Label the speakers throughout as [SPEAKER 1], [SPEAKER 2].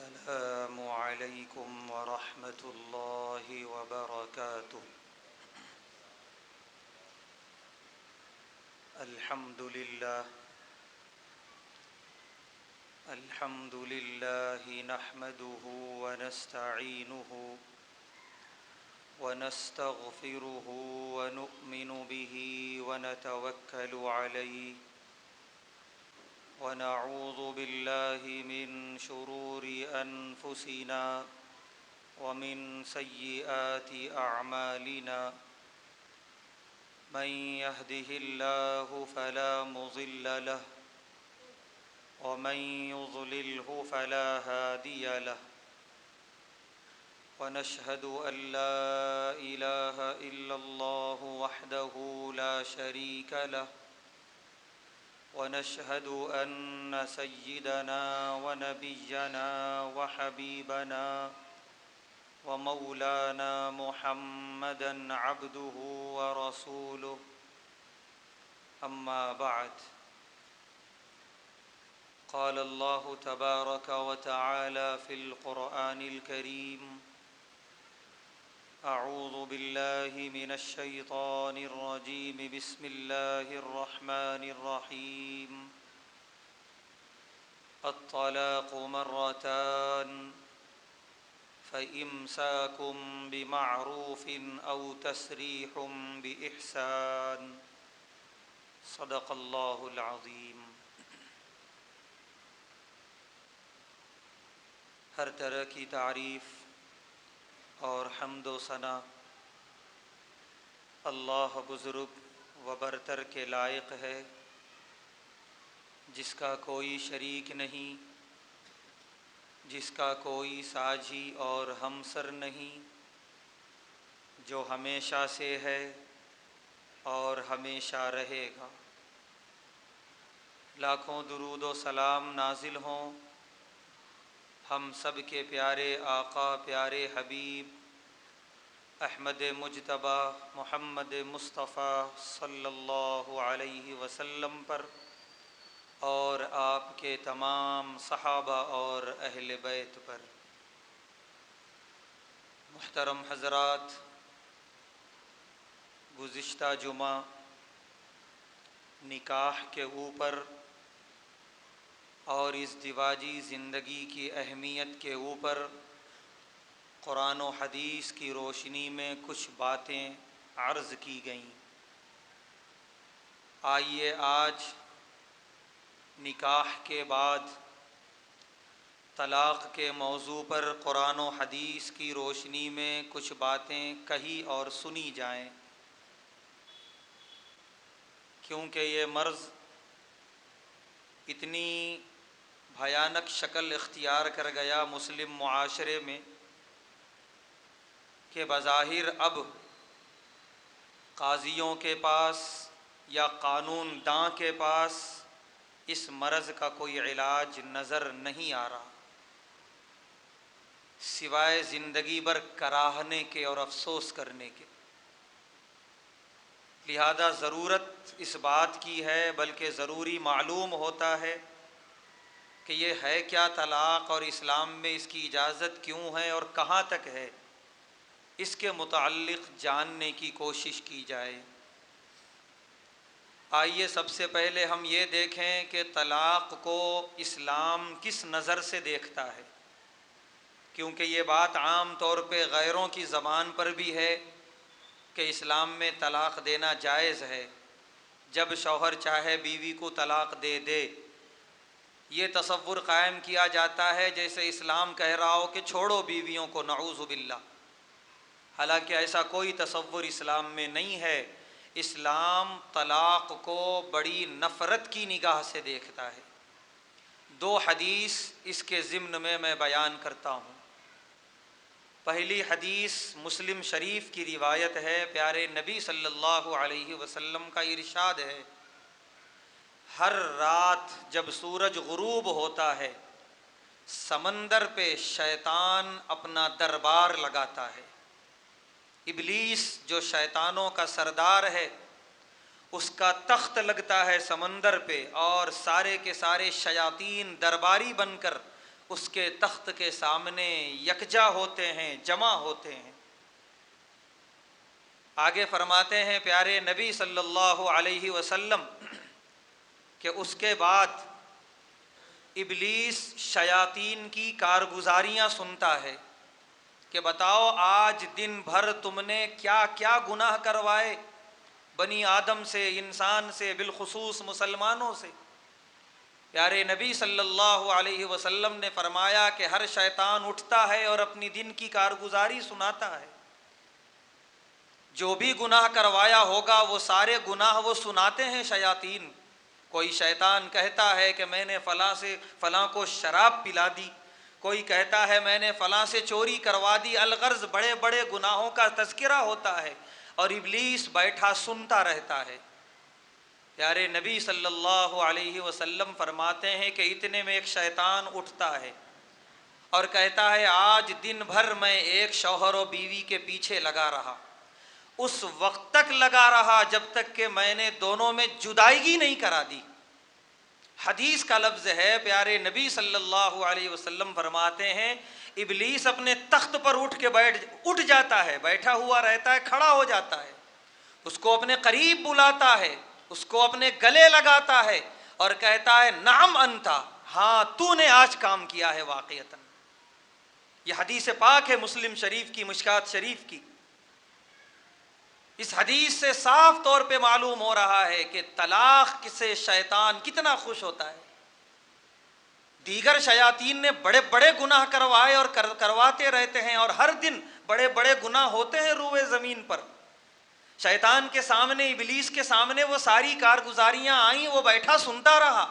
[SPEAKER 1] السلام عليكم ورحمة الله وبركاته. الحمد لله نحمده ونستعينه ونستغفره ونؤمن به ونتوكل عليه ونعوذ بالله من شرور أنفسنا ومن سيئات أعمالنا. من يهده الله فلا مضل له ومن يضلله فلا هادي له. ونشهد أن لا إله إلا الله وحده لا شريك له. ونشهد أن سيدنا ونبينا وحبيبنا ومولانا محمدًا عبده ورسوله. أما بعد، قال الله تبارك وتعالى في القرآن الكريم: أعوذ بالله من الشيطان الرجيم. بسم الله الرحمن الرحيم. الطلاق مرتان فإمساكٌ بمعروف أو تسريح بإحسان. صدق الله العظيم. ہر طرح کی تعریف اور حمد و ثنا اللہ بزرگ و برتر کے لائق ہے، جس کا کوئی شریک نہیں، جس کا کوئی ساجی اور ہمسر نہیں، جو ہمیشہ سے ہے اور ہمیشہ رہے گا۔ لاکھوں درود و سلام نازل ہوں ہم سب کے پیارے آقا، پیارے حبیب احمد مجتبی محمد مصطفیٰ صلی اللہ علیہ وسلم پر، اور آپ کے تمام صحابہ اور اہل بیت پر۔ محترم حضرات، گزشتہ جمعہ نکاح کے اوپر اور ازدواجی زندگی کی اہمیت کے اوپر قرآن و حدیث کی روشنی میں کچھ باتیں عرض کی گئیں۔ آئیے آج نکاح کے بعد طلاق کے موضوع پر قرآن و حدیث کی روشنی میں کچھ باتیں کہی اور سنی جائیں، کیونکہ یہ مرض اتنی بھیانک شکل اختیار کر گیا مسلم معاشرے میں کہ بظاہر اب قاضیوں کے پاس یا قانون داں کے پاس اس مرض کا کوئی علاج نظر نہیں آ رہا، سوائے زندگی بھر کراہنے کے اور افسوس کرنے کے۔ لہذا ضرورت اس بات کی ہے، بلکہ ضروری معلوم ہوتا ہے کہ یہ ہے کیا طلاق، اور اسلام میں اس کی اجازت کیوں ہے اور کہاں تک ہے، اس کے متعلق جاننے کی کوشش کی جائے۔ آئیے سب سے پہلے ہم یہ دیکھیں کہ طلاق کو اسلام کس نظر سے دیکھتا ہے، کیونکہ یہ بات عام طور پہ غیروں کی زبان پر بھی ہے کہ اسلام میں طلاق دینا جائز ہے، جب شوہر چاہے بیوی کو طلاق دے دے۔ یہ تصور قائم کیا جاتا ہے جیسے اسلام کہہ رہا ہو کہ چھوڑو بیویوں کو، نعوذ باللہ۔ حالانکہ ایسا کوئی تصور اسلام میں نہیں ہے۔ اسلام طلاق کو بڑی نفرت کی نگاہ سے دیکھتا ہے۔ دو حدیث اس کے ضمن میں بیان کرتا ہوں۔ پہلی حدیث مسلم شریف کی روایت ہے، پیارے نبی صلی اللہ علیہ وسلم کا ارشاد ہے: ہر رات جب سورج غروب ہوتا ہے، سمندر پہ شیطان اپنا دربار لگاتا ہے۔ ابلیس جو شیطانوں کا سردار ہے، اس کا تخت لگتا ہے سمندر پہ، اور سارے کے سارے شیاطین درباری بن کر اس کے تخت کے سامنے یکجا ہوتے ہیں، جمع ہوتے ہیں۔ آگے فرماتے ہیں پیارے نبی صلی اللہ علیہ وسلم کہ اس کے بعد ابلیس شیاطین کی کارگزاریاں سنتا ہے کہ بتاؤ آج دن بھر تم نے کیا کیا گناہ کروائے بنی آدم سے، انسان سے، بالخصوص مسلمانوں سے۔ پیارے نبی صلی اللہ علیہ وسلم نے فرمایا کہ ہر شیطان اٹھتا ہے اور اپنی دن کی کارگزاری سناتا ہے۔ جو بھی گناہ کروایا ہوگا وہ سارے گناہ وہ سناتے ہیں شیاطین۔ کوئی شیطان کہتا ہے کہ میں نے فلاں سے فلاں کو شراب پلا دی، کوئی کہتا ہے میں نے فلاں سے چوری کروا دی، الغرض بڑے بڑے گناہوں کا تذکرہ ہوتا ہے اور ابلیس بیٹھا سنتا رہتا ہے۔ پیارے نبی صلی اللہ علیہ وسلم فرماتے ہیں کہ اتنے میں ایک شیطان اٹھتا ہے اور کہتا ہے آج دن بھر میں ایک شوہر و بیوی کے پیچھے لگا رہا، اس وقت تک لگا رہا جب تک کہ میں نے دونوں میں جدائیگی نہیں کرا دی۔ حدیث کا لفظ ہے، پیارے نبی صلی اللہ علیہ وسلم فرماتے ہیں ابلیس اپنے تخت پر اٹھ جاتا ہے، بیٹھا ہوا رہتا ہے، کھڑا ہو جاتا ہے، اس کو اپنے قریب بلاتا ہے، اس کو اپنے گلے لگاتا ہے اور کہتا ہے نعم انتا، ہاں تو نے آج کام کیا ہے واقعتاً۔ یہ حدیث پاک ہے مسلم شریف کی، مشکات شریف کی۔ اس حدیث سے صاف طور پہ معلوم ہو رہا ہے کہ طلاق سے شیطان کتنا خوش ہوتا ہے۔ دیگر شیاطین نے بڑے بڑے گناہ کروائے اور کرواتے رہتے ہیں اور ہر دن بڑے بڑے گناہ ہوتے ہیں روئے زمین پر۔ شیطان کے سامنے، ابلیس کے سامنے وہ ساری کارگزاریاں آئیں، وہ بیٹھا سنتا رہا،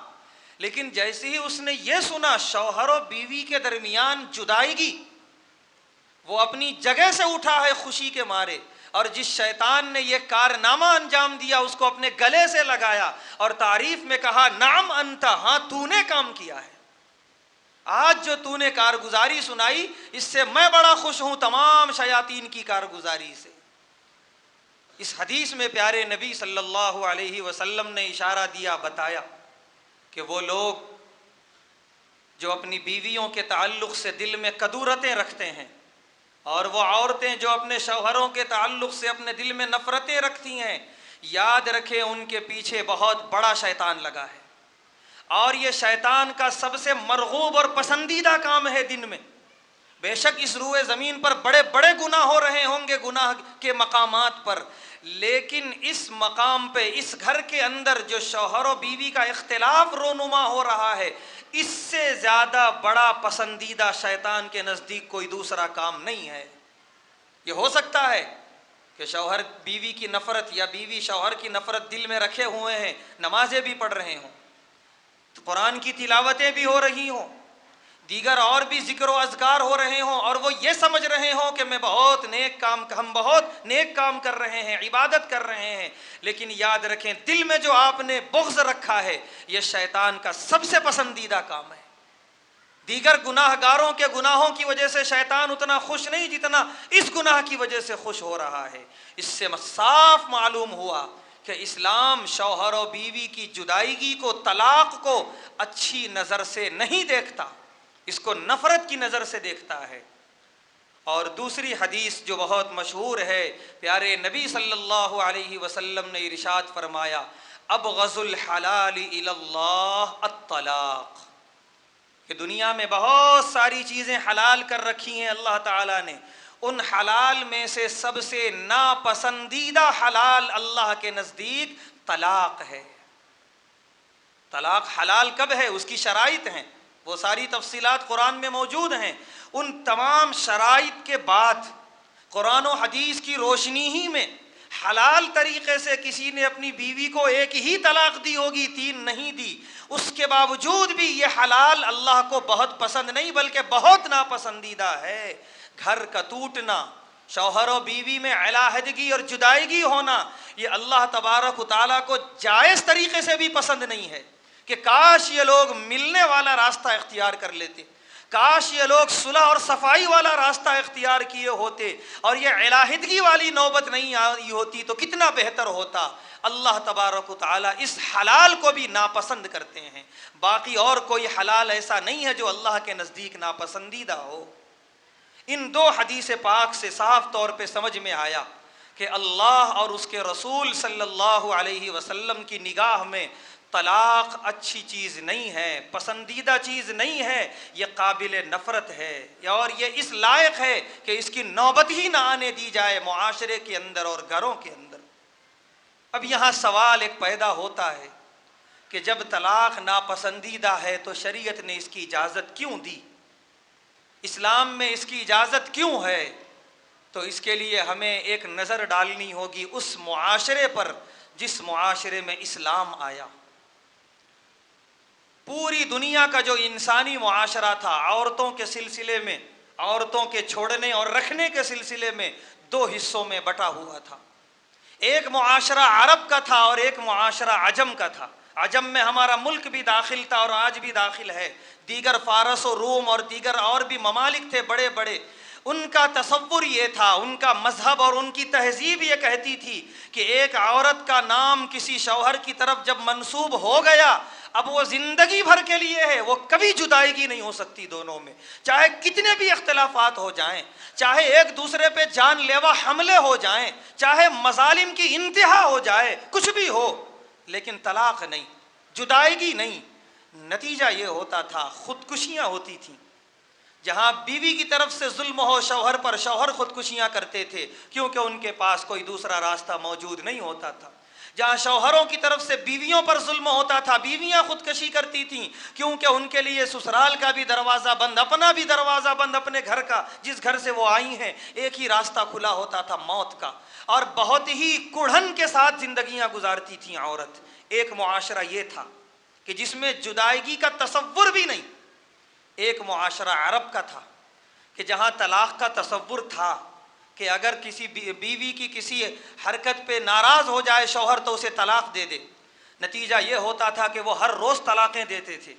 [SPEAKER 1] لیکن جیسے ہی اس نے یہ سنا شوہر و بیوی کے درمیان جدائیگی، وہ اپنی جگہ سے اٹھا ہے خوشی کے مارے، اور جس شیطان نے یہ کارنامہ انجام دیا اس کو اپنے گلے سے لگایا اور تعریف میں کہا نعم انتا، ہاں تو نے کام کیا ہے، آج جو تو نے کارگزاری سنائی اس سے میں بڑا خوش ہوں تمام شیاطین کی کارگزاری سے۔ اس حدیث میں پیارے نبی صلی اللہ علیہ وسلم نے اشارہ دیا، بتایا کہ وہ لوگ جو اپنی بیویوں کے تعلق سے دل میں کدورتیں رکھتے ہیں، اور وہ عورتیں جو اپنے شوہروں کے تعلق سے اپنے دل میں نفرتیں رکھتی ہیں، یاد رکھیں ان کے پیچھے بہت بڑا شیطان لگا ہے، اور یہ شیطان کا سب سے مرغوب اور پسندیدہ کام ہے دن میں۔ بے شک اس روئے زمین پر بڑے بڑے گناہ ہو رہے ہوں گے گناہ کے مقامات پر، لیکن اس مقام پہ، اس گھر کے اندر جو شوہر و بیوی کا اختلاف رونما ہو رہا ہے، اس سے زیادہ بڑا پسندیدہ شیطان کے نزدیک کوئی دوسرا کام نہیں ہے۔ یہ ہو سکتا ہے کہ شوہر بیوی کی نفرت یا بیوی شوہر کی نفرت دل میں رکھے ہوئے ہیں، نمازیں بھی پڑھ رہے ہوں، قرآن کی تلاوتیں بھی ہو رہی ہوں، دیگر اور بھی ذکر و اذکار ہو رہے ہوں، اور وہ یہ سمجھ رہے ہوں کہ ہم بہت نیک کام کر رہے ہیں، عبادت کر رہے ہیں، لیکن یاد رکھیں دل میں جو آپ نے بغض رکھا ہے یہ شیطان کا سب سے پسندیدہ کام ہے۔ دیگر گناہ گاروں کے گناہوں کی وجہ سے شیطان اتنا خوش نہیں جتنا اس گناہ کی وجہ سے خوش ہو رہا ہے۔ اس سے صاف معلوم ہوا کہ اسلام شوہر و بیوی کی جدائیگی کو، طلاق کو اچھی نظر سے نہیں دیکھتا، اس کو نفرت کی نظر سے دیکھتا ہے۔ اور دوسری حدیث جو بہت مشہور ہے، پیارے نبی صلی اللہ علیہ وسلم نے ارشاد فرمایا ابغض الحلال الی اللہ الطلاق، کہ دنیا میں بہت ساری چیزیں حلال کر رکھی ہیں اللہ تعالیٰ نے، ان حلال میں سے سب سے ناپسندیدہ حلال اللہ کے نزدیک طلاق ہے۔ طلاق حلال کب ہے، اس کی شرائط ہیں، وہ ساری تفصیلات قرآن میں موجود ہیں۔ ان تمام شرائط کے بعد قرآن و حدیث کی روشنی ہی میں حلال طریقے سے کسی نے اپنی بیوی کو ایک ہی طلاق دی ہوگی، 3 نہیں دی، اس کے باوجود بھی یہ حلال اللہ کو بہت پسند نہیں بلکہ بہت ناپسندیدہ ہے۔ گھر کا ٹوٹنا، شوہر و بیوی میں علیحدگی اور جدائیگی ہونا، یہ اللہ تبارک و تعالیٰ کو جائز طریقے سے بھی پسند نہیں ہے کہ کاش یہ لوگ ملنے والا راستہ اختیار کر لیتے، کاش یہ لوگ صلح اور صفائی والا راستہ اختیار کیے ہوتے اور یہ علیحدگی والی نوبت نہیں آئی ہوتی تو کتنا بہتر ہوتا۔ اللہ تبارک و تعالیٰ اس حلال کو بھی ناپسند کرتے ہیں، باقی اور کوئی حلال ایسا نہیں ہے جو اللہ کے نزدیک ناپسندیدہ ہو۔ ان دو حدیث پاک سے صاف طور پہ سمجھ میں آیا کہ اللہ اور اس کے رسول صلی اللہ علیہ وسلم کی نگاہ میں طلاق اچھی چیز نہیں ہے، پسندیدہ چیز نہیں ہے، یہ قابل نفرت ہے، اور یہ اس لائق ہے کہ اس کی نوبت ہی نہ آنے دی جائے معاشرے کے اندر اور گھروں کے اندر۔ اب یہاں سوال ایک پیدا ہوتا ہے کہ جب طلاق ناپسندیدہ ہے تو شریعت نے اس کی اجازت کیوں دی؟ اسلام میں اس کی اجازت کیوں ہے؟ تو اس کے لیے ہمیں ایک نظر ڈالنی ہوگی اس معاشرے پر جس معاشرے میں اسلام آیا۔ پوری دنیا کا جو انسانی معاشرہ تھا، عورتوں کے سلسلے میں، عورتوں کے چھوڑنے اور رکھنے کے سلسلے میں دو حصوں میں بٹا ہوا تھا۔ ایک معاشرہ عرب کا تھا اور ایک معاشرہ عجم کا تھا۔ عجم میں ہمارا ملک بھی داخل تھا اور آج بھی داخل ہے، دیگر فارس و روم اور دیگر اور بھی ممالک تھے بڑے بڑے۔ ان کا تصور یہ تھا، ان کا مذہب اور ان کی تہذیب یہ کہتی تھی کہ ایک عورت کا نام کسی شوہر کی طرف جب منسوب ہو گیا، اب وہ زندگی بھر کے لیے ہے، وہ کبھی جدائیگی نہیں ہو سکتی دونوں میں، چاہے کتنے بھی اختلافات ہو جائیں، چاہے ایک دوسرے پہ جان لیوا حملے ہو جائیں، چاہے مظالم کی انتہا ہو جائے، کچھ بھی ہو، لیکن طلاق نہیں، جدائیگی نہیں۔ نتیجہ یہ ہوتا تھا خودکشیاں ہوتی تھیں۔ جہاں بیوی کی طرف سے ظلم ہو شوہر پر، شوہر خودکشیاں کرتے تھے کیونکہ ان کے پاس کوئی دوسرا راستہ موجود نہیں ہوتا تھا۔ جہاں شوہروں کی طرف سے بیویوں پر ظلم ہوتا تھا، بیویاں خودکشی کرتی تھیں کیونکہ ان کے لیے سسرال کا بھی دروازہ بند، اپنا بھی دروازہ بند، اپنے گھر کا، جس گھر سے وہ آئی ہیں ایک ہی راستہ کھلا ہوتا تھا، موت کا، اور بہت ہی کڑھن کے ساتھ زندگیاں گزارتی تھیں عورت۔ ایک معاشرہ یہ تھا کہ جس میں جدائیگی کا تصور بھی نہیں۔ ایک معاشرہ عرب کا تھا کہ جہاں طلاق کا تصور تھا کہ اگر کسی بیوی کی کسی حرکت پہ ناراض ہو جائے شوہر تو اسے طلاق دے دے۔ نتیجہ یہ ہوتا تھا کہ وہ ہر روز طلاقیں دیتے تھے۔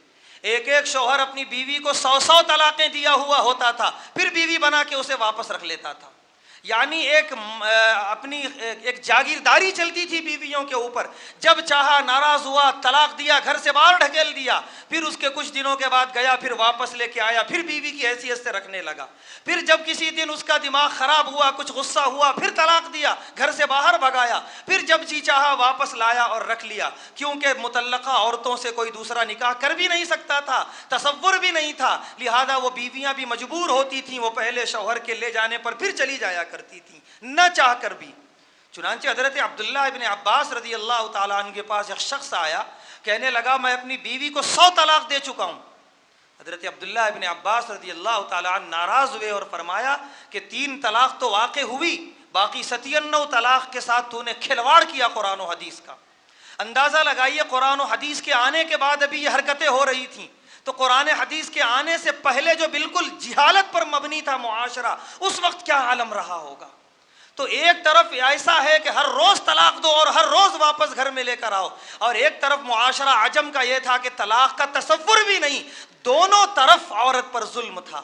[SPEAKER 1] ایک ایک شوہر اپنی بیوی کو 100 طلاقیں دیا ہوا ہوتا تھا، پھر بیوی بنا کے اسے واپس رکھ لیتا تھا۔ یعنی اپنی ایک جاگیرداری چلتی تھی بیویوں کے اوپر، جب چاہا ناراض ہوا طلاق دیا، گھر سے باہر ڈھکیل دیا، پھر اس کے کچھ دنوں کے بعد گیا، پھر واپس لے کے آیا، پھر بیوی کی حیثیت سے رکھنے لگا۔ پھر جب کسی دن اس کا دماغ خراب ہوا، کچھ غصہ ہوا، پھر طلاق دیا، گھر سے باہر بھگایا، پھر جب جی چاہا واپس لایا اور رکھ لیا، کیونکہ مطلقہ عورتوں سے کوئی دوسرا نکاح کر بھی نہیں سکتا تھا، تصور بھی نہیں تھا، لہذا وہ بیویاں بھی مجبور ہوتی تھیں، وہ پہلے شوہر کے لے جانے پر پھر چلی جایا کرتی تھیں نہ چاہ کر بھی۔ چنانچہ حضرت عبداللہ ابن عباس رضی اللہ تعالیٰ عنہ کے پاس ایک شخص آیا، کہنے لگا میں اپنی بیوی کو 100 طلاق دے چکا ہوں۔ حضرت عبداللہ ابن عباس رضی اللہ تعالیٰ عنہ ناراض ہوئے اور فرمایا کہ 3 طلاق تو واقع ہوئی، باقی 97 طلاق کے ساتھ تو نے کھلواڑ کیا قرآن و حدیث کا۔ اندازہ لگائیے قرآن و حدیث کے آنے کے بعد ابھی یہ حرکتیں ہو رہی تھیں، تو قرآن حدیث کے آنے سے پہلے جو بالکل جہالت پر مبنی تھا معاشرہ، اس وقت کیا عالم رہا ہوگا۔ تو ایک طرف ایسا ہے کہ ہر روز طلاق دو اور ہر روز واپس گھر میں لے کر آؤ، اور ایک طرف معاشرہ عجم کا یہ تھا کہ طلاق کا تصور بھی نہیں، دونوں طرف عورت پر ظلم تھا۔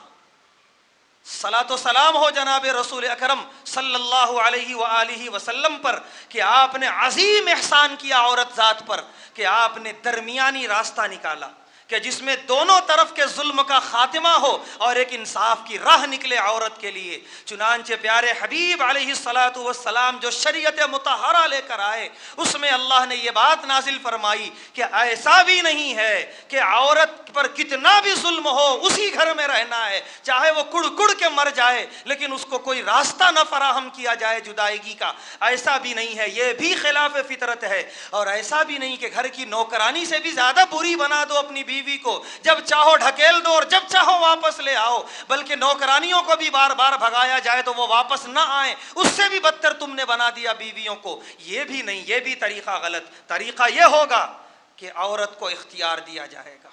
[SPEAKER 1] صلاۃ و سلام ہو جناب رسول اکرم صلی اللہ علیہ وآلہ وسلم پر کہ آپ نے عظیم احسان کیا عورت ذات پر کہ آپ نے درمیانی راستہ نکالا کہ جس میں دونوں طرف کے ظلم کا خاتمہ ہو اور ایک انصاف کی راہ نکلے عورت کے لیے۔ چنانچہ پیارے حبیب علیہ الصلاۃ والسلام جو شریعت مطہرہ لے کر آئے، اس میں اللہ نے یہ بات نازل فرمائی کہ ایسا بھی نہیں ہے کہ عورت پر کتنا بھی ظلم ہو اسی گھر میں رہنا ہے، چاہے وہ کڑ کڑ کے مر جائے لیکن اس کو کوئی راستہ نہ فراہم کیا جائے جدائیگی کا، ایسا بھی نہیں ہے، یہ بھی خلاف فطرت ہے۔ اور ایسا بھی نہیں کہ گھر کی نوکرانی سے بھی زیادہ بری بنا دو اپنی بیوی کو، جب چاہو ڈھکیل دو اور جب چاہو واپس لے آؤ، بلکہ نوکرانیوں کو بھی بار بار بھگایا جائے تو وہ واپس نہ آئیں، اس سے بھی بدتر تم نے بنا دیا بیویوں کو۔ یہ بھی نہیں، یہ بھی طریقہ غلط۔ طریقہ یہ ہوگا کہ عورت کو اختیار دیا جائے گا،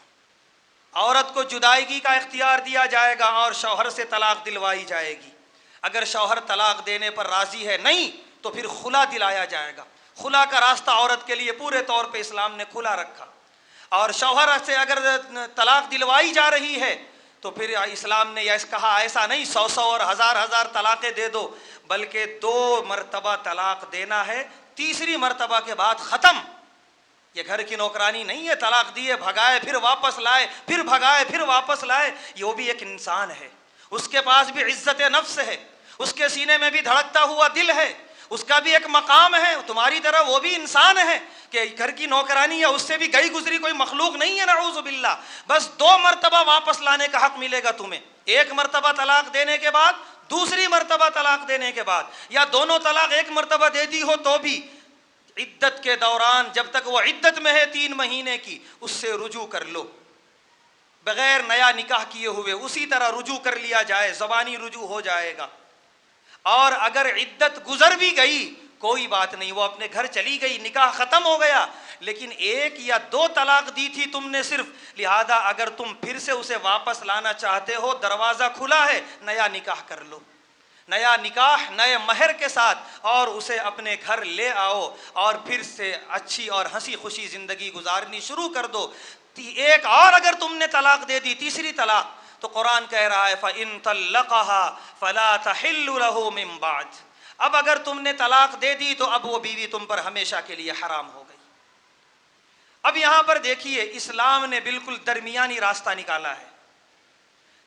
[SPEAKER 1] عورت کو جدائیگی کا اختیار دیا جائے گا اور شوہر سے طلاق دلوائی جائے گی۔ اگر شوہر طلاق دینے پر راضی ہے نہیں تو پھر خلا دلایا جائے گا۔ خلا کا راستہ عورت کے لیے پورے طور پہ اسلام نے کھلا رکھا، اور شوہر سے اگر طلاق دلوائی جا رہی ہے تو پھر اسلام نے کہا ایسا نہیں 100 اور 1000 طلاقیں دے دو، بلکہ 2 مرتبہ طلاق دینا ہے، تیسری مرتبہ کے بعد ختم۔ یہ گھر کی نوکرانی نہیں ہے، طلاق دیے بھگائے پھر واپس لائے، پھر بھگائے پھر واپس لائے۔ یہ بھی ایک انسان ہے، اس کے پاس بھی عزت نفس ہے، اس کے سینے میں بھی دھڑکتا ہوا دل ہے، اس کا بھی ایک مقام ہے، تمہاری طرح وہ بھی انسان ہے کہ گھر کی نوکرانی یا اس سے بھی گئی گزری کوئی مخلوق نہیں ہے، نعوذ باللہ۔ بس 2 مرتبہ واپس لانے کا حق ملے گا تمہیں، 1 مرتبہ طلاق دینے کے بعد، دوسری مرتبہ طلاق دینے کے بعد، یا دونوں طلاق 1 مرتبہ دے دی ہو تو بھی عدت کے دوران جب تک وہ عدت میں ہے 3 مہینے کی، اس سے رجوع کر لو، بغیر نیا نکاح کیے ہوئے اسی طرح رجوع کر لیا جائے، زبانی رجوع ہو جائے گا۔ اور اگر عدت گزر بھی گئی کوئی بات نہیں، وہ اپنے گھر چلی گئی، نکاح ختم ہو گیا، لیکن 1 یا 2 طلاق دی تھی تم نے صرف، لہذا اگر تم پھر سے اسے واپس لانا چاہتے ہو دروازہ کھلا ہے، نیا نکاح کر لو، نیا نکاح نئے مہر کے ساتھ، اور اسے اپنے گھر لے آؤ اور پھر سے اچھی اور ہنسی خوشی زندگی گزارنی شروع کر دو۔ 1 اور اگر تم نے طلاق دے دی، تیسری طلاق، تو قرآن کہہ رہا ہے فَإِن طَلَّقَهَا فَلَا تَحِلُّ لَهُ مِن بَعْدُ، اب اگر تم نے طلاق دے دی تو اب وہ بیوی تم پر ہمیشہ کے لیے حرام ہو گئی۔ اب یہاں پر دیکھیے اسلام نے بالکل درمیانی راستہ نکالا ہے،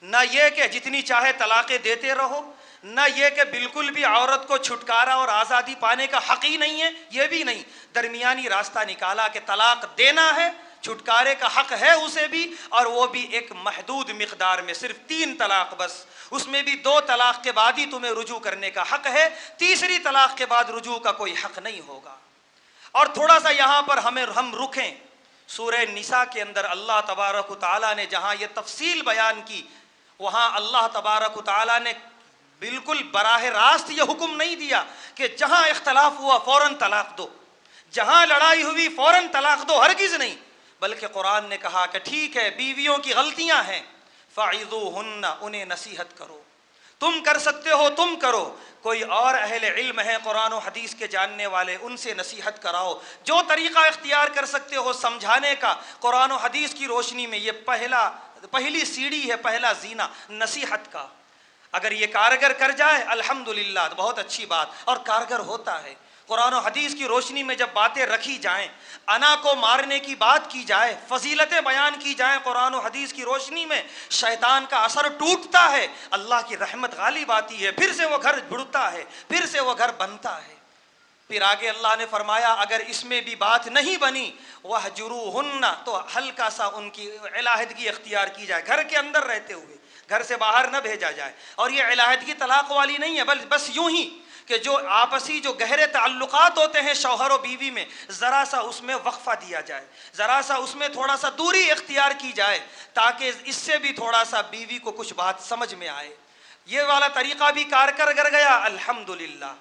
[SPEAKER 1] نہ یہ کہ جتنی چاہے طلاقیں دیتے رہو، نہ یہ کہ بالکل بھی عورت کو چھٹکارا اور آزادی پانے کا حق ہی نہیں ہے، یہ بھی نہیں، درمیانی راستہ نکالا کہ طلاق دینا ہے، چھٹکارے کا حق ہے اسے بھی، اور وہ بھی ایک محدود مقدار میں، صرف 3 طلاق بس، اس میں بھی 2 طلاق کے بعد ہی تمہیں رجوع کرنے کا حق ہے، تیسری طلاق کے بعد رجوع کا کوئی حق نہیں ہوگا۔ اور تھوڑا سا یہاں پر ہم رکیں، سورہ نساء کے اندر اللہ تبارک و تعالیٰ نے جہاں یہ تفصیل بیان کی، وہاں اللہ تبارک و تعالیٰ نے بالکل براہ راست یہ حکم نہیں دیا کہ جہاں اختلاف ہوا فوراً طلاق دو، جہاں لڑائی ہوئی فوراً طلاق دو، ہرگز نہیں، بلکہ قرآن نے کہا کہ ٹھیک ہے بیویوں کی غلطیاں ہیں، فَعِظُوهُنَّ، انہیں نصیحت کرو، تم کر سکتے ہو تم کرو، کوئی اور اہل علم ہے قرآن و حدیث کے جاننے والے، ان سے نصیحت کراؤ، جو طریقہ اختیار کر سکتے ہو سمجھانے کا، قرآن و حدیث کی روشنی میں یہ پہلی سیڑھی ہے، پہلا زینہ نصیحت کا۔ اگر یہ کارگر کر جائے الحمدللہ، بہت اچھی بات، اور کارگر ہوتا ہے۔ قرآن و حدیث کی روشنی میں جب باتیں رکھی جائیں، انا کو مارنے کی بات کی جائے، فضیلتیں بیان کی جائیں قرآن و حدیث کی روشنی میں، شیطان کا اثر ٹوٹتا ہے، اللہ کی رحمت غالب آتی ہے، پھر سے وہ گھر جڑتا ہے، پھر سے وہ گھر بنتا ہے۔ پھر آگے اللہ نے فرمایا اگر اس میں بھی بات نہیں بنی وَهْجُرُوهُنَّ، تو ہلکا سا ان کی علیحدگی اختیار کی جائے، گھر کے اندر رہتے ہوئے، گھر سے باہر نہ بھیجا جائے۔ اور یہ علیحدگی طلاق والی نہیں ہے، بس یوں ہی کہ جو آپسی جو گہرے تعلقات ہوتے ہیں شوہر و بیوی میں، ذرا سا اس میں وقفہ دیا جائے، ذرا سا اس میں تھوڑا سا دوری اختیار کی جائے، تاکہ اس سے بھی تھوڑا سا بیوی کو کچھ بات سمجھ میں آئے۔ یہ والا طریقہ بھی کارگر کر گیا الحمدللہ،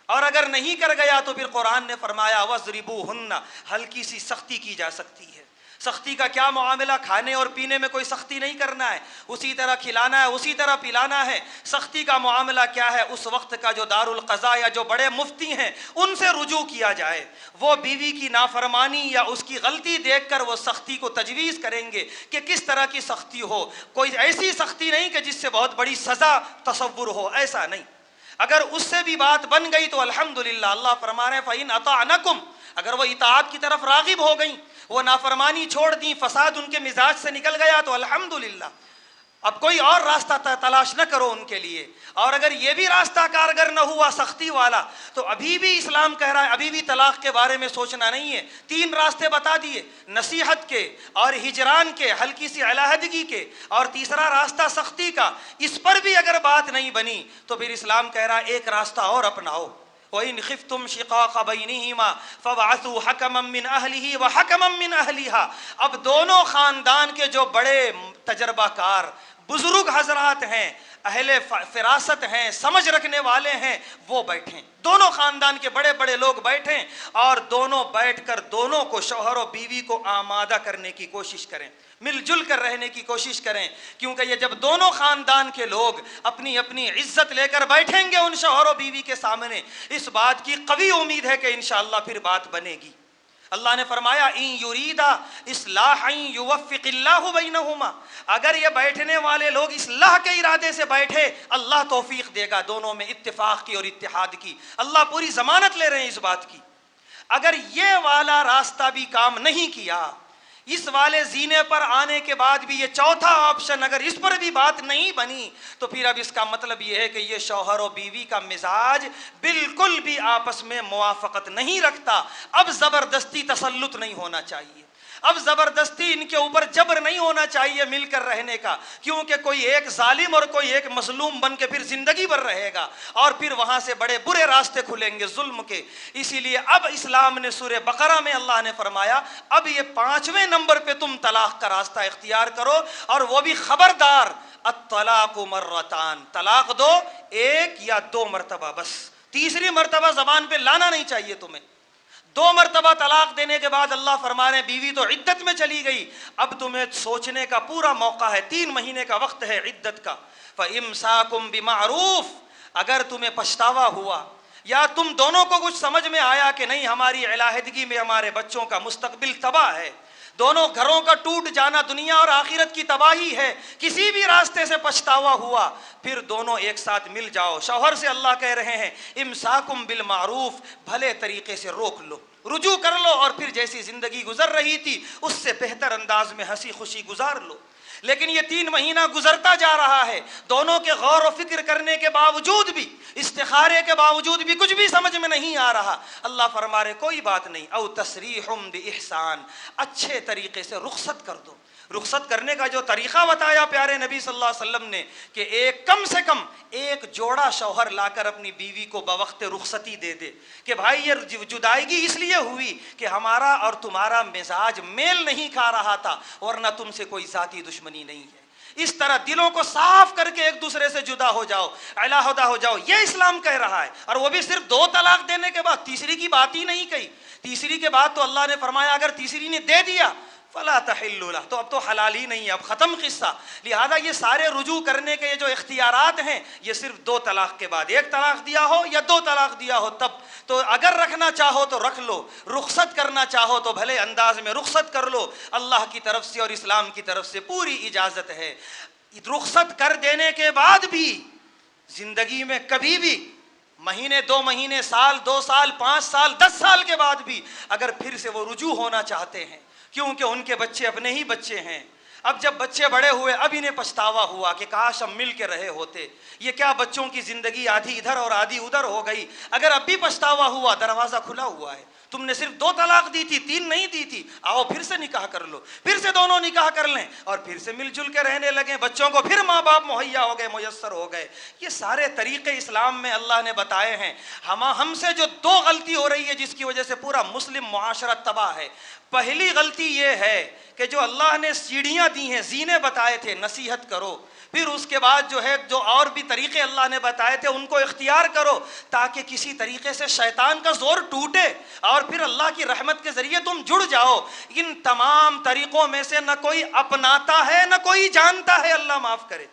[SPEAKER 1] اور اگر نہیں کر گیا تو پھر قرآن نے فرمایا وَاضْرِبُوهُنَّ، ہلکی سی سختی کی جا سکتی ہے۔ سختی کا کیا معاملہ، کھانے اور پینے میں کوئی سختی نہیں کرنا ہے، اسی طرح کھلانا ہے، اسی طرح پلانا ہے۔ سختی کا معاملہ کیا ہے، اس وقت کا جو دارالقضاء یا جو بڑے مفتی ہیں ان سے رجوع کیا جائے، وہ بیوی کی نافرمانی یا اس کی غلطی دیکھ کر وہ سختی کو تجویز کریں گے کہ کس طرح کی سختی ہو، کوئی ایسی سختی نہیں کہ جس سے بہت بڑی سزا تصور ہو، ایسا نہیں۔ اگر اس سے بھی بات بن گئی تو الحمدللہ، اللہ فرما رہے ہیں فَإِنْ أَطَعْنَكُمْ، اگر وہ اطاعت کی طرف راغب ہو گئیں، وہ نافرمانی چھوڑ دیں، فساد ان کے مزاج سے نکل گیا تو الحمدللہ، اب کوئی اور راستہ تلاش نہ کرو ان کے لیے۔ اور اگر یہ بھی راستہ کارگر نہ ہوا سختی والا، تو ابھی بھی اسلام کہہ رہا ہے ابھی بھی طلاق کے بارے میں سوچنا نہیں ہے، 3 راستے بتا دیے، نصیحت کے اور ہجران کے، ہلکی سی علیحدگی کے، اور تیسرا راستہ سختی کا۔ اس پر بھی اگر بات نہیں بنی تو پھر اسلام کہہ رہا ہے ایک راستہ اور اپناؤ، وَإِنْ خِفْتُمْ شِقَاقَ بَيْنِهِمَا فَابْعَثُوا حَكَمًا مِّنْ أَهْلِهِ وَحَكَمًا مِّنْ أَهْلِهَا، اب دونوں خاندان کے جو بڑے تجربہ کار بزرگ حضرات ہیں، اہل فراست ہیں، سمجھ رکھنے والے ہیں، وہ بیٹھیں، دونوں خاندان کے بڑے بڑے لوگ بیٹھیں، اور دونوں بیٹھ کر دونوں کو، شوہر و بیوی کو آمادہ کرنے کی کوشش کریں، مل جل کر رہنے کی کوشش کریں، کیونکہ یہ جب دونوں خاندان کے لوگ اپنی اپنی عزت لے کر بیٹھیں گے ان شوہر و بیوی کے سامنے، اس بات کی قوی امید ہے کہ انشاءاللہ پھر بات بنے گی۔ اللہ نے فرمایا ان یریدا اصلاحا یوفق اللہ بینہما، اگر یہ بیٹھنے والے لوگ اصلاح کے ارادے سے بیٹھے اللہ توفیق دے گا دونوں میں اتفاق کی اور اتحاد کی۔ اللہ پوری ضمانت لے رہے ہیں اس بات کی۔ اگر یہ والا راستہ بھی کام نہیں کیا، اس والے زینے پر آنے کے بعد بھی یہ چوتھا آپشن اگر اس پر بھی بات نہیں بنی، تو پھر اب اس کا مطلب یہ ہے کہ یہ شوہر و بیوی کا مزاج بالکل بھی آپس میں موافقت نہیں رکھتا۔ اب زبردستی تسلط نہیں ہونا چاہیے، اب زبردستی ان کے اوپر جبر نہیں ہونا چاہیے مل کر رہنے کا، کیونکہ کوئی ایک ظالم اور کوئی ایک مظلوم بن کے پھر زندگی بھر رہے گا اور پھر وہاں سے بڑے برے راستے کھلیں گے ظلم کے۔ اسی لیے اب اسلام نے سورہ بقرہ میں اللہ نے فرمایا اب یہ 5ویں نمبر پہ تم طلاق کا راستہ اختیار کرو، اور وہ بھی خبردار الطلاق مرتان، طلاق دو 1 یا 2 مرتبہ، بس تیسری مرتبہ زبان پہ لانا نہیں چاہیے تمہیں۔ 2 مرتبہ طلاق دینے کے بعد اللہ فرما رہے ہیں بیوی تو عدت میں چلی گئی، اب تمہیں سوچنے کا پورا موقع ہے، 3 مہینے کا وقت ہے عدت کا۔ فَإِمْسَاكُمْ بِمَعْرُوفٍ، اگر تمہیں پچھتاوا ہوا یا تم دونوں کو کچھ سمجھ میں آیا کہ نہیں ہماری علیحدگی میں ہمارے بچوں کا مستقبل تباہ ہے، دونوں گھروں کا ٹوٹ جانا دنیا اور آخرت کی تباہی ہے، کسی بھی راستے سے پچھتاوا ہوا، پھر دونوں ایک ساتھ مل جاؤ۔ شوہر سے اللہ کہہ رہے ہیں امساکم بالمعروف، بھلے طریقے سے روک لو، رجوع کر لو، اور پھر جیسی زندگی گزر رہی تھی اس سے بہتر انداز میں ہنسی خوشی گزار لو۔ لیکن یہ 3 مہینہ گزرتا جا رہا ہے، دونوں کے غور و فکر کرنے کے باوجود بھی، استخارے کے باوجود بھی کچھ بھی سمجھ میں نہیں آ رہا۔ اللہ فرما رہے کوئی بات نہیں، او تسریح باحسان، اچھے طریقے سے رخصت کر دو۔ رخصت کرنے کا جو طریقہ بتایا پیارے نبی صلی اللہ علیہ وسلم نے کہ کم سے کم ایک جوڑا شوہر لا کر اپنی بیوی کو بوقت رخصتی دے دے کہ بھائی یہ جدائیگی اس لیے ہوئی کہ ہمارا اور تمہارا مزاج میل نہیں کھا رہا تھا، ورنہ تم سے کوئی ذاتی دشمنی نہیں ہے۔ اس طرح دلوں کو صاف کر کے ایک دوسرے سے جدا ہو جاؤ، علیحدہ ہو جاؤ، یہ اسلام کہہ رہا ہے۔ اور وہ بھی صرف 2 طلاق دینے کے بعد، تیسری کی بات ہی نہیں کہی۔ تیسری کے بعد تو اللہ نے فرمایا اگر تیسری نے دے دیا فلا تحل له، تو اب تو حلال ہی نہیں ہے، اب ختم قصہ۔ لہذا یہ سارے رجوع کرنے کے یہ جو اختیارات ہیں یہ صرف 2 طلاق کے بعد، 1 طلاق دیا ہو یا 2 طلاق دیا ہو تب تو اگر رکھنا چاہو تو رکھ لو، رخصت کرنا چاہو تو بھلے انداز میں رخصت کر لو، اللہ کی طرف سے اور اسلام کی طرف سے پوری اجازت ہے۔ رخصت کر دینے کے بعد بھی زندگی میں کبھی بھی مہینے 2 مہینے، سال 2 سال 5 سال 10 سال کے بعد بھی اگر پھر سے وہ رجوع ہونا چاہتے ہیں، کیونکہ ان کے بچے اپنے ہی بچے ہیں، اب جب بچے بڑے ہوئے اب انہیں پچھتاوا ہوا کہ کاش ہم مل کے رہے ہوتے، یہ کیا بچوں کی زندگی آدھی ادھر اور آدھی ادھر ہو گئی۔ اگر اب بھی پچھتاوا ہوا دروازہ کھلا ہوا ہے، تم نے صرف 2 طلاق دی تھی، 3 نہیں دی تھی، آؤ پھر سے نکاح کر لو، پھر سے دونوں نکاح کر لیں اور پھر سے مل جل کے رہنے لگیں، بچوں کو پھر ماں باپ مہیا ہو گئے، میسر ہو گئے۔ یہ سارے طریقے اسلام میں اللہ نے بتائے ہیں۔ ہم سے جو 2 غلطی ہو رہی ہے جس کی وجہ سے پورا مسلم معاشرہ تباہ ہے، پہلی غلطی یہ ہے کہ جو اللہ نے سیڑھیاں دی ہیں، زینے بتائے تھے، نصیحت کرو، پھر اس کے بعد جو ہے جو اور بھی طریقے اللہ نے بتائے تھے ان کو اختیار کرو، تاکہ کسی طریقے سے شیطان کا زور ٹوٹے اور پھر اللہ کی رحمت کے ذریعے تم جڑ جاؤ۔ ان تمام طریقوں میں سے نہ کوئی اپناتا ہے نہ کوئی جانتا ہے، اللہ معاف کرے۔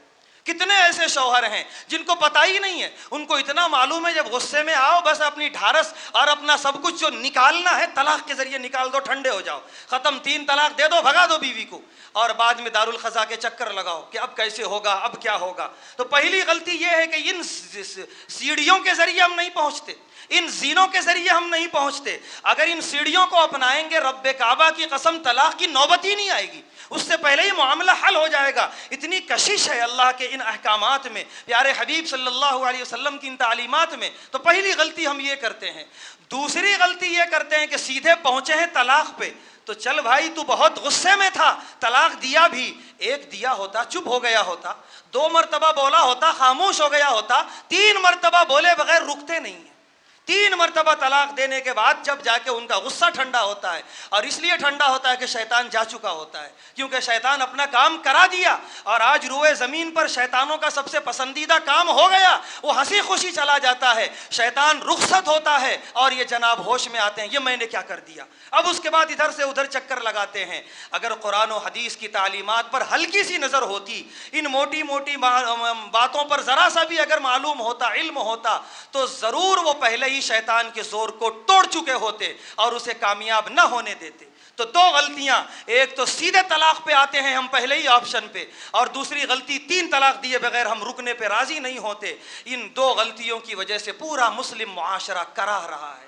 [SPEAKER 1] کتنے ایسے شوہر ہیں جن کو پتہ ہی نہیں ہے، ان کو اتنا معلوم ہے جب غصے میں آؤ بس اپنی ڈھارس اور اپنا سب کچھ جو نکالنا ہے طلاق کے ذریعے نکال دو، ٹھنڈے ہو جاؤ، ختم، 3 طلاق دے دو، بھگا دو بیوی کو، اور بعد میں دارالقضا کے چکر لگاؤ کہ اب کیسے ہوگا، اب کیا ہوگا۔ تو پہلی غلطی یہ ہے کہ ان سیڑھیوں کے ذریعے ہم نہیں پہنچتے، ان زینوں کے ذریعے ہم نہیں پہنچتے۔ اگر ان سیڑھیوں کو اپنائیں گے رب کعبہ کی قسم طلاق کی نوبت ہی نہیں آئے گی، اس سے پہلے ہی معاملہ حل ہو جائے گا۔ اتنی کشش ہے اللہ کے ان احکامات میں، پیارے حبیب صلی اللہ علیہ وسلم کی ان تعلیمات میں۔ تو پہلی غلطی ہم یہ کرتے ہیں۔ دوسری غلطی یہ کرتے ہیں کہ سیدھے پہنچے ہیں طلاق پہ، تو چل بھائی تو بہت غصے میں تھا، طلاق دیا بھی، 1 دیا ہوتا چپ ہو گیا ہوتا، 2 مرتبہ بولا ہوتا خاموش ہو گیا ہوتا، 3 مرتبہ بولے بغیر رکتے نہیں ہیں۔ 3 مرتبہ طلاق دینے کے بعد جب جا کے ان کا غصہ ٹھنڈا ہوتا ہے، اور اس لیے ٹھنڈا ہوتا ہے کہ شیطان جا چکا ہوتا ہے، کیونکہ شیطان اپنا کام کرا دیا، اور آج روئے زمین پر شیطانوں کا سب سے پسندیدہ کام ہو گیا، وہ ہنسی خوشی چلا جاتا ہے، شیطان رخصت ہوتا ہے اور یہ جناب ہوش میں آتے ہیں یہ میں نے کیا کر دیا، اب اس کے بعد ادھر سے ادھر چکر لگاتے ہیں۔ اگر قرآن و حدیث کی تعلیمات پر ہلکی سی نظر ہوتی، ان موٹی موٹی باتوں پر ذرا سا بھی اگر معلوم ہوتا، علم ہوتا، تو ضرور وہ پہلے ہی ہی شیطان کے زور کو توڑ چکے ہوتے اور اسے کامیاب نہ ہونے دیتے۔ تو دو غلطیاں، ایک تو سیدھے طلاق پہ آتے ہیں ہم پہلے ہی آپشن پہ، اور دوسری غلطی 3 طلاق دیے بغیر ہم رکنے پہ راضی نہیں ہوتے۔ ان 2 غلطیوں کی وجہ سے پورا مسلم معاشرہ کراہ رہا ہے۔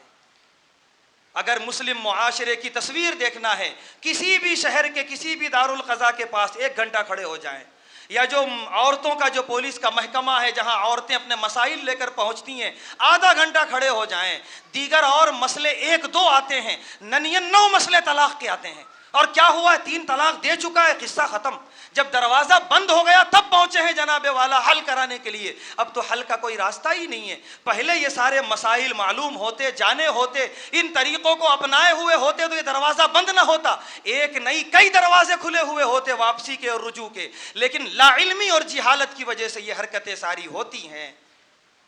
[SPEAKER 1] اگر مسلم معاشرے کی تصویر دیکھنا ہے، کسی بھی شہر کے کسی بھی دارالقضاء کے پاس 1 گھنٹہ کھڑے ہو جائیں، یا جو عورتوں کا جو پولیس کا محکمہ ہے جہاں عورتیں اپنے مسائل لے کر پہنچتی ہیں، آدھا گھنٹہ کھڑے ہو جائیں، دیگر اور مسئلے 1-2 آتے ہیں، 99 مسئلے طلاق کے آتے ہیں۔ اور کیا ہوا ہے؟ 3 طلاق دے چکا ہے، قصہ ختم۔ جب دروازہ بند ہو گیا تب پہنچے ہیں جناب والا حل کرانے کے لیے۔ اب تو حل کا کوئی راستہ ہی نہیں ہے۔ پہلے یہ سارے مسائل معلوم ہوتے، جانے ہوتے، ان طریقوں کو اپنائے ہوئے ہوتے تو یہ دروازہ بند نہ ہوتا، ایک نہیں کئی دروازے کھلے ہوئے ہوتے واپسی کے اور رجوع کے۔ لیکن لا علمی اور جہالت کی وجہ سے یہ حرکتیں ساری ہوتی ہیں۔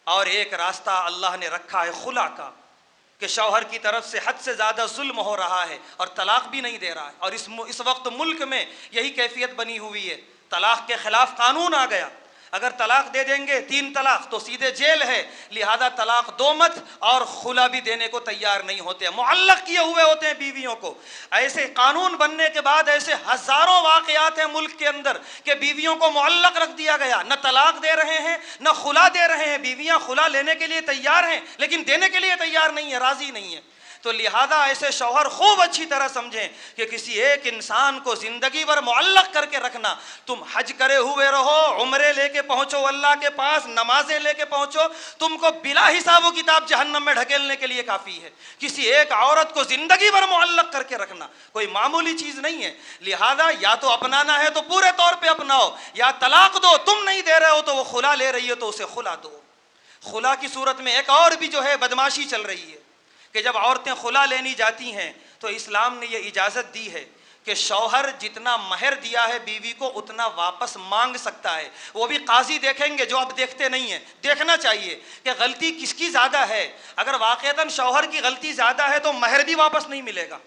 [SPEAKER 1] اور ایک راستہ اللہ نے رکھا ہے خلا کا، کہ شوہر کی طرف سے حد سے زیادہ ظلم ہو رہا ہے اور طلاق بھی نہیں دے رہا ہے۔ اور اس وقت ملک میں یہی کیفیت بنی ہوئی ہے۔ طلاق کے خلاف قانون آ گیا، اگر طلاق دے دیں گے 3 طلاق تو سیدھے جیل ہے، لہذا طلاق دو مت، اور خلا بھی دینے کو تیار نہیں ہوتے، معلق کیے ہوئے ہوتے ہیں بیویوں کو۔ ایسے قانون بننے کے بعد ایسے ہزاروں واقعات ہیں ملک کے اندر کہ بیویوں کو معلق رکھ دیا گیا، نہ طلاق دے رہے ہیں نہ خلا دے رہے ہیں۔ بیویاں خلا لینے کے لیے تیار ہیں لیکن دینے کے لیے تیار نہیں ہے، راضی نہیں ہے۔ تو لہذا ایسے شوہر خوب اچھی طرح سمجھیں کہ کسی ایک انسان کو زندگی بھر معلق کر کے رکھنا، تم حج کرے ہوئے رہو، عمرے لے کے پہنچو اللہ کے پاس، نمازیں لے کے پہنچو، تم کو بلا حساب و کتاب جہنم میں ڈھکیلنے کے لیے کافی ہے۔ کسی ایک عورت کو زندگی بھر معلق کر کے رکھنا کوئی معمولی چیز نہیں ہے۔ لہذا یا تو اپنانا ہے تو پورے طور پہ اپناؤ، یا طلاق دو، تم نہیں دے رہے ہو تو وہ خلا لے رہی ہے تو اسے خلا دو۔ خلا کی صورت میں ایک اور بھی جو ہے بدماشی چل رہی ہے کہ جب عورتیں خلا لینی جاتی ہیں تو اسلام نے یہ اجازت دی ہے کہ شوہر جتنا مہر دیا ہے بیوی کو اتنا واپس مانگ سکتا ہے۔ وہ بھی قاضی دیکھیں گے، جو اب دیکھتے نہیں ہیں، دیکھنا چاہیے کہ غلطی کس کی زیادہ ہے۔ اگر واقعتاً شوہر کی غلطی زیادہ ہے تو مہر بھی واپس نہیں ملے گا،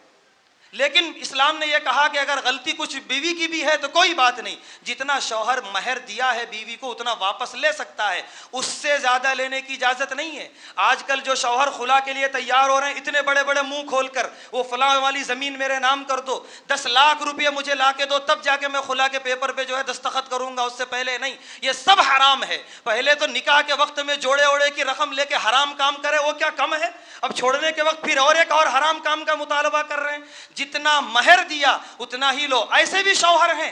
[SPEAKER 1] لیکن اسلام نے یہ کہا کہ اگر غلطی کچھ بیوی کی بھی ہے تو کوئی بات نہیں، جتنا شوہر مہر دیا ہے بیوی کو اتنا واپس لے سکتا ہے، اس سے زیادہ لینے کی اجازت نہیں ہے۔ آج کل جو شوہر خلا کے لیے تیار ہو رہے ہیں اتنے بڑے بڑے منہ کھول کر، وہ فلاں والی زمین میرے نام کر دو، 10 لاکھ روپے مجھے لا کے دو تب جا کے میں خلا کے پیپر پہ جو ہے دستخط کروں گا، اس سے پہلے نہیں، یہ سب حرام ہے۔ پہلے تو نکاح کے وقت میں جوڑے اوڑے کی رقم لے کے حرام کام کرے وہ کیا کم ہے، اب چھوڑنے کے وقت پھر اور ایک اور حرام کام کا مطالبہ کر رہے ہیں۔ جتنا مہر دیا اتنا ہی لو۔ ایسے بھی شوہر ہیں،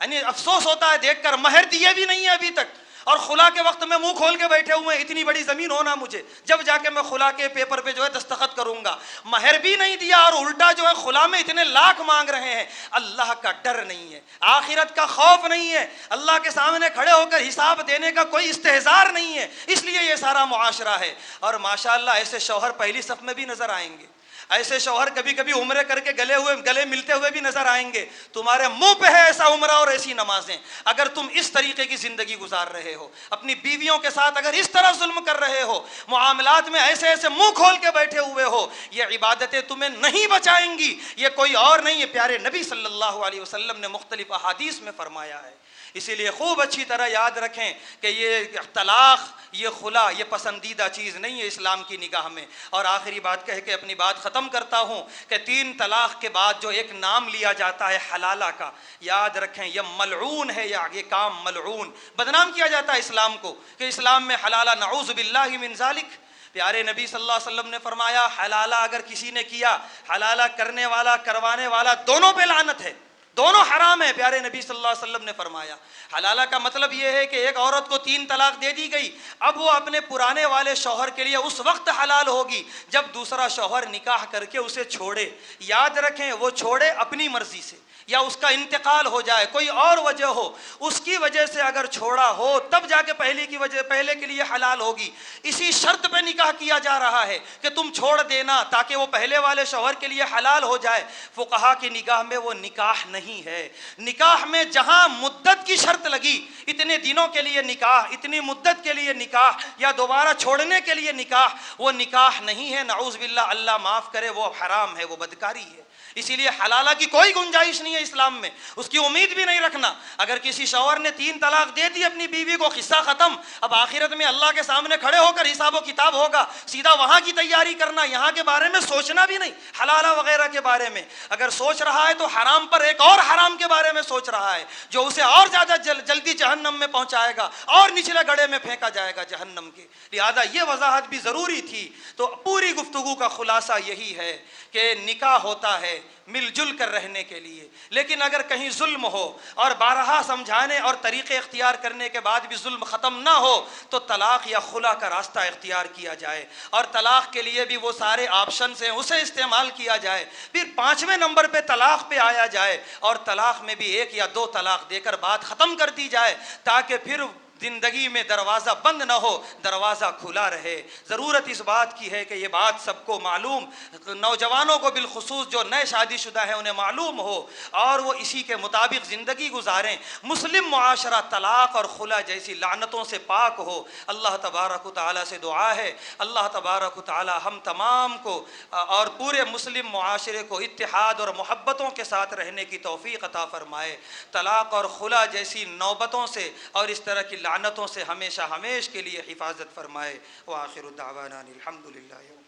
[SPEAKER 1] یعنی افسوس ہوتا ہے دیکھ کر، مہر دیے بھی نہیں ہے ابھی تک، اور خلا کے وقت میں منہ کھول کے بیٹھے ہوئے ہیں اتنی بڑی زمین ہونا مجھے، جب جا کے میں خلا کے پیپر پہ جو ہے دستخط کروں گا۔ مہر بھی نہیں دیا اور الٹا جو ہے خلا میں اتنے لاکھ مانگ رہے ہیں۔ اللہ کا ڈر نہیں ہے، آخرت کا خوف نہیں ہے، اللہ کے سامنے کھڑے ہو کر حساب دینے کا کوئی استحضار نہیں ہے، اس لیے یہ سارا معاشرہ ہے۔ اور ماشاءاللہ ایسے شوہر پہلی صف میں بھی نظر آئیں گے، ایسے شوہر کبھی کبھی عمرے کر کے گلے ملتے ہوئے بھی نظر آئیں گے۔ تمہارے منہ پہ ہے ایسا عمرہ اور ایسی نمازیں، اگر تم اس طریقے کی زندگی گزار رہے ہو، اپنی بیویوں کے ساتھ اگر اس طرح ظلم کر رہے ہو، معاملات میں ایسے ایسے منہ کھول کے بیٹھے ہوئے ہو، یہ عبادتیں تمہیں نہیں بچائیں گی، یہ کوئی اور نہیں ہے، پیارے نبی صلی اللہ علیہ وسلم نے مختلف احادیث میں فرمایا ہے۔ اسی لیے خوب اچھی طرح یاد رکھیں کہ یہ طلاق، یہ خلا، یہ پسندیدہ چیز نہیں ہے اسلام کی نگاہ میں۔ اور آخری بات کہہ کے اپنی بات ختم کرتا ہوں کہ 3 طلاق کے بعد جو ایک نام لیا جاتا ہے حلالہ کا، یاد رکھیں یہ ملعون ہے، یہ کام ملعون، بدنام کیا جاتا ہے اسلام کو کہ اسلام میں حلالہ، نعوذ باللہ من ذالک۔ پیارے نبی صلی اللہ علیہ وسلم نے فرمایا حلالہ اگر کسی نے کیا، حلالہ کرنے والا کروانے والا دونوں پہ لعنت ہے، دونوں حرام ہے۔ پیارے نبی صلی اللہ علیہ وسلم نے فرمایا حلالہ کا مطلب یہ ہے کہ ایک عورت کو 3 طلاق دے دی گئی، اب وہ اپنے پرانے والے شوہر کے لیے اس وقت حلال ہوگی جب دوسرا شوہر نکاح کر کے اسے چھوڑے۔ یاد رکھیں وہ چھوڑے اپنی مرضی سے، یا اس کا انتقال ہو جائے، کوئی اور وجہ ہو، اس کی وجہ سے اگر چھوڑا ہو تب جا کے پہلے کے لیے حلال ہوگی۔ اسی شرط پہ نکاح کیا جا رہا ہے کہ تم چھوڑ دینا تاکہ وہ پہلے والے شوہر کے لیے حلال ہو جائے۔ فقہا کی نگاہ میں وہ نکاح نہیں نہیں ہے۔ نکاح میں جہاں مدت کی شرط لگی، اتنے دنوں کے لیے نکاح، اتنی مدت کے لیے نکاح، یا دوبارہ چھوڑنے کے لیے نکاح، وہ نکاح نہیں ہے، نعوذ باللہ، اللہ معاف کرے، وہ حرام ہے، وہ بدکاری ہے۔ اسی لیے حلالہ کی کوئی گنجائش نہیں ہے اسلام میں، اس کی امید بھی نہیں رکھنا۔ اگر کسی شوہر نے 3 طلاق دے دی اپنی بیوی کو، قصہ ختم۔ اب آخرت میں اللہ کے سامنے کھڑے ہو کر حساب و کتاب ہوگا، سیدھا وہاں کی تیاری کرنا، یہاں کے بارے میں سوچنا بھی نہیں، حلالہ وغیرہ کے بارے میں۔ اگر سوچ رہا ہے تو حرام پر ایک اور حرام کے بارے میں سوچ رہا ہے، جو اسے اور زیادہ جلدی جہنم میں پہنچائے گا، اور نچلے گڑھے میں پھینکا جائے گا جہنم کے۔ لہذا یہ وضاحت بھی ضروری تھی۔ تو پوری گفتگو کا خلاصہ یہی ہے کہ نکاح ہوتا ہے مل جل کر رہنے کے لیے، لیکن اگر کہیں ظلم ہو اور بارہا سمجھانے اور طریقے اختیار کرنے کے بعد بھی ظلم ختم نہ ہو تو طلاق یا خلا کا راستہ اختیار کیا جائے، اور طلاق کے لیے بھی وہ سارے آپشنز ہیں اسے استعمال کیا جائے، پھر 5ویں نمبر پہ طلاق پہ آیا جائے، اور طلاق میں بھی 1 یا 2 طلاق دے کر بات ختم کر دی جائے، تاکہ پھر زندگی میں دروازہ بند نہ ہو، دروازہ کھلا رہے۔ ضرورت اس بات کی ہے کہ یہ بات سب کو معلوم، نوجوانوں کو بالخصوص جو نئے شادی شدہ ہیں انہیں معلوم ہو، اور وہ اسی کے مطابق زندگی گزاریں۔ مسلم معاشرہ طلاق اور خلا جیسی لعنتوں سے پاک ہو۔ اللہ تبارک و تعالیٰ سے دعا ہے، اللہ تبارک و تعالیٰ ہم تمام کو اور پورے مسلم معاشرے کو اتحاد اور محبتوں کے ساتھ رہنے کی توفیق عطا فرمائے۔ طلاق اور خلا جیسی نوبتوں سے اور اس طرح کی لعنتوں سے ہمیشہ ہمیش کے لیے حفاظت فرمائے۔ وآخر دعوانا الحمدللہ۔